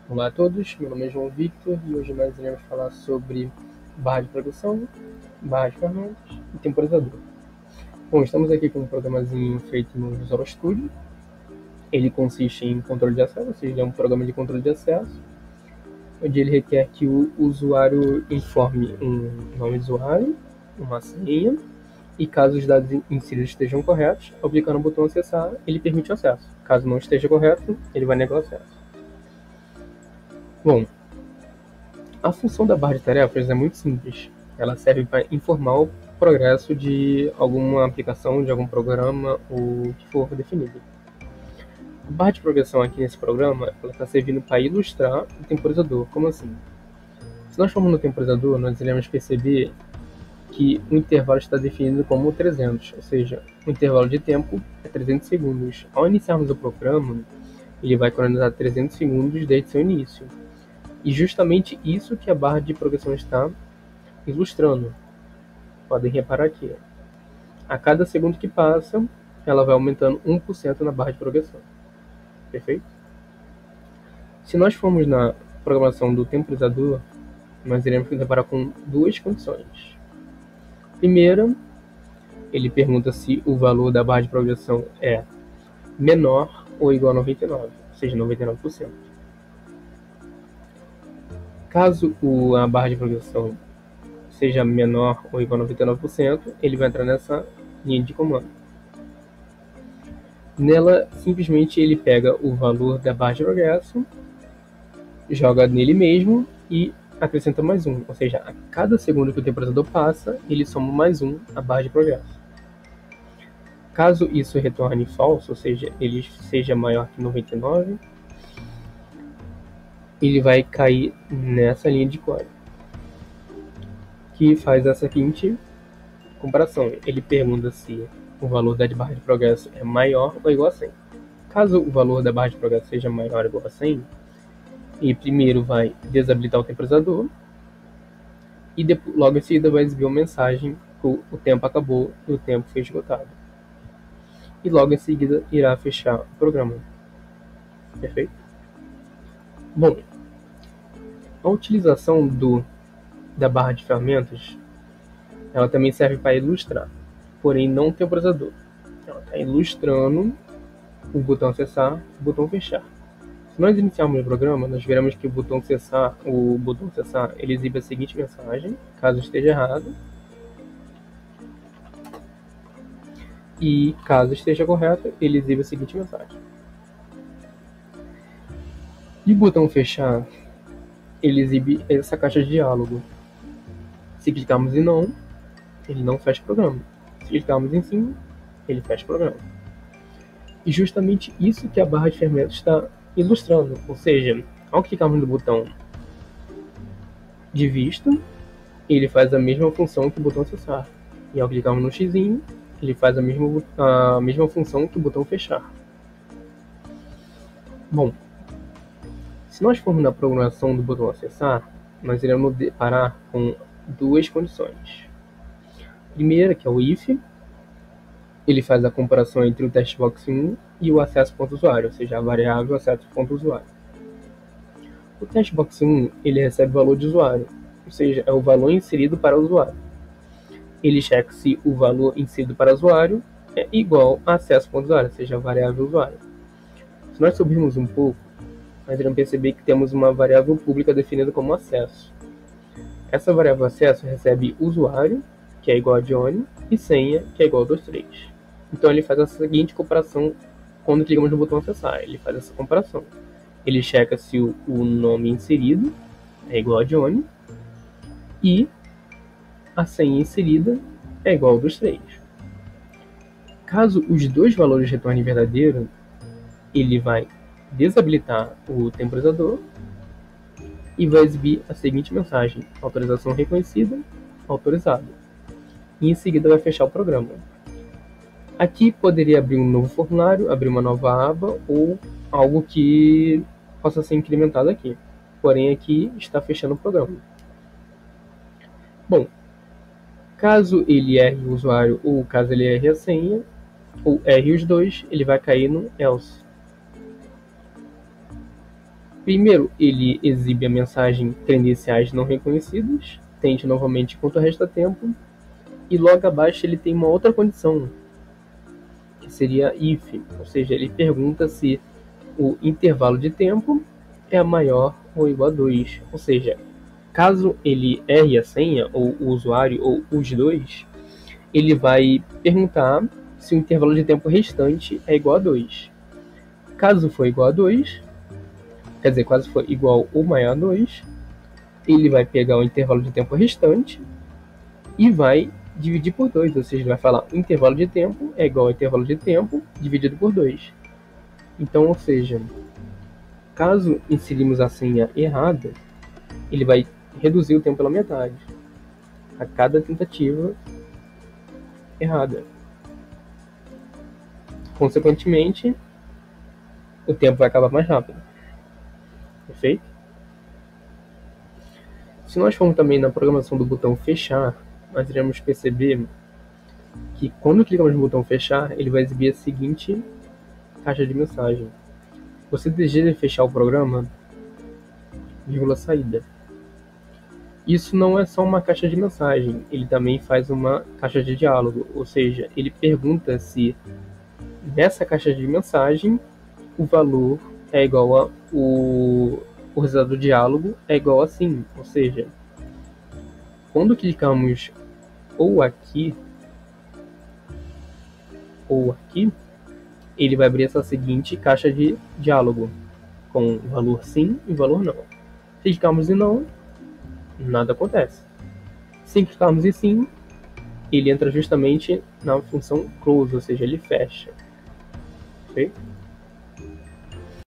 Olá a todos, meu nome é João Victor e hoje nós iremos falar sobre barra de progressão, barra de ferramentas e temporizador. Bom, estamos aqui com um programazinho feito no Visual Studio. Ele consiste em controle de acesso, ou seja, é um programa de controle de acesso, onde ele requer que o usuário informe um nome de usuário, uma senha, e caso os dados inseridos estejam corretos, ao clicar no botão acessar, ele permite o acesso. Caso não esteja correto, ele vai negar o acesso. Bom, a função da barra de tarefas é muito simples. Ela serve para informar o progresso de alguma aplicação, de algum programa ou que for definido. A barra de progressão aqui nesse programa está servindo para ilustrar o temporizador. Como assim? Se nós formos no temporizador, nós iremos perceber que o intervalo está definido como 300, ou seja, o intervalo de tempo é 300 segundos. Ao iniciarmos o programa, ele vai cronometrar 300 segundos desde seu início. E justamente isso que a barra de progressão está ilustrando. Podem reparar aqui. A cada segundo que passa, ela vai aumentando 1% na barra de progressão. Perfeito? Se nós formos na programação do temporizador, nós iremos nos deparar com duas condições. Primeira, ele pergunta se o valor da barra de progressão é menor ou igual a 99, ou seja, 99%. Caso a barra de progressão seja menor ou igual a 99%, ele vai entrar nessa linha de comando. Nela, simplesmente ele pega o valor da barra de progresso, joga nele mesmo e acrescenta mais um. Ou seja, a cada segundo que o temporizador passa, ele soma mais um à barra de progresso. Caso isso retorne falso, ou seja, ele seja maior que 99, ele vai cair nessa linha de código, que faz a seguinte comparação. Ele pergunta se o valor da barra de progresso é maior ou igual a 100. Caso o valor da barra de progresso seja maior ou igual a 100, ele primeiro vai desabilitar o temporizador e depois, logo em seguida vai exibir uma mensagem que o tempo acabou e o tempo foi esgotado. E logo em seguida irá fechar o programa. Perfeito? Bom, a utilização da barra de ferramentas, ela também serve para ilustrar, porém não o temporizador. Ela está ilustrando o botão acessar, o botão fechar. Se nós iniciarmos o programa, nós veremos que o botão acessar, ele exibe a seguinte mensagem, caso esteja errado, e caso esteja correto, ele exibe a seguinte mensagem. E o botão fechar, ele exibe essa caixa de diálogo. Se clicarmos em não, ele não fecha o programa. Se clicarmos em sim, ele fecha o programa. E justamente isso que a barra de ferramentas está ilustrando. Ou seja, ao clicarmos no botão de vista, ele faz a mesma função que o botão acessar. E ao clicarmos no x, ele faz a mesma função que o botão fechar. Bom, se nós formos na programação do botão acessar, nós iremos nos deparar com duas condições. Primeira, que é o if, ele faz a comparação entre o testbox 1 e o acesso.usuário, ou seja, a variável acesso.usuário. O testbox 1 ele recebe o valor de usuário, ou seja, é o valor inserido para o usuário. Ele checa se o valor inserido para o usuário é igual a acesso.usuário, ou seja, a variável usuário. Se nós subirmos um pouco, nós iremos perceber que temos uma variável pública definida como acesso. Essa variável acesso recebe usuário, que é igual a Johnny, e senha, que é igual a 23. Então ele faz a seguinte comparação quando clicamos no botão acessar. Ele faz essa comparação. Ele checa se o nome inserido é igual a Johnny e a senha inserida é igual a 23. Caso os dois valores retornem verdadeiro, ele vai desabilitar o temporizador e vai exibir a seguinte mensagem: autorização reconhecida, autorizado. E em seguida vai fechar o programa. Aqui poderia abrir um novo formulário, abrir uma nova aba ou algo que possa ser incrementado aqui. Porém aqui está fechando o programa. Bom, caso ele erre o usuário ou caso ele erre a senha, ou erre os dois, ele vai cair no else. Primeiro, ele exibe a mensagem credenciais não reconhecidas, tente novamente enquanto resta tempo, e logo abaixo ele tem uma outra condição, que seria if, ou seja, ele pergunta se o intervalo de tempo é maior ou igual a 2, ou seja, caso ele erre a senha, ou o usuário, ou os dois, ele vai perguntar se o intervalo de tempo restante é igual a 2. Caso for igual a 2, quer dizer, caso for igual ou maior a 2, ele vai pegar o intervalo de tempo restante e vai dividir por 2, ou seja, ele vai falar o intervalo de tempo é igual ao intervalo de tempo dividido por 2. Então, ou seja, caso inserirmos a senha errada, ele vai reduzir o tempo pela metade a cada tentativa errada. Consequentemente, o tempo vai acabar mais rápido. Perfeito? Se nós formos também na programação do botão fechar, nós iremos perceber que quando clicamos no botão fechar, ele vai exibir a seguinte caixa de mensagem: você deseja fechar o programa? Vírgula saída. Isso não é só uma caixa de mensagem, ele também faz uma caixa de diálogo, ou seja, ele pergunta se nessa caixa de mensagem o valor é igual a o resultado do diálogo é igual a sim, ou seja, quando clicamos ou aqui, ele vai abrir essa seguinte caixa de diálogo, com valor sim e valor não. Se clicarmos em não, nada acontece. Se clicarmos em sim, ele entra justamente na função close, ou seja, ele fecha. Ok?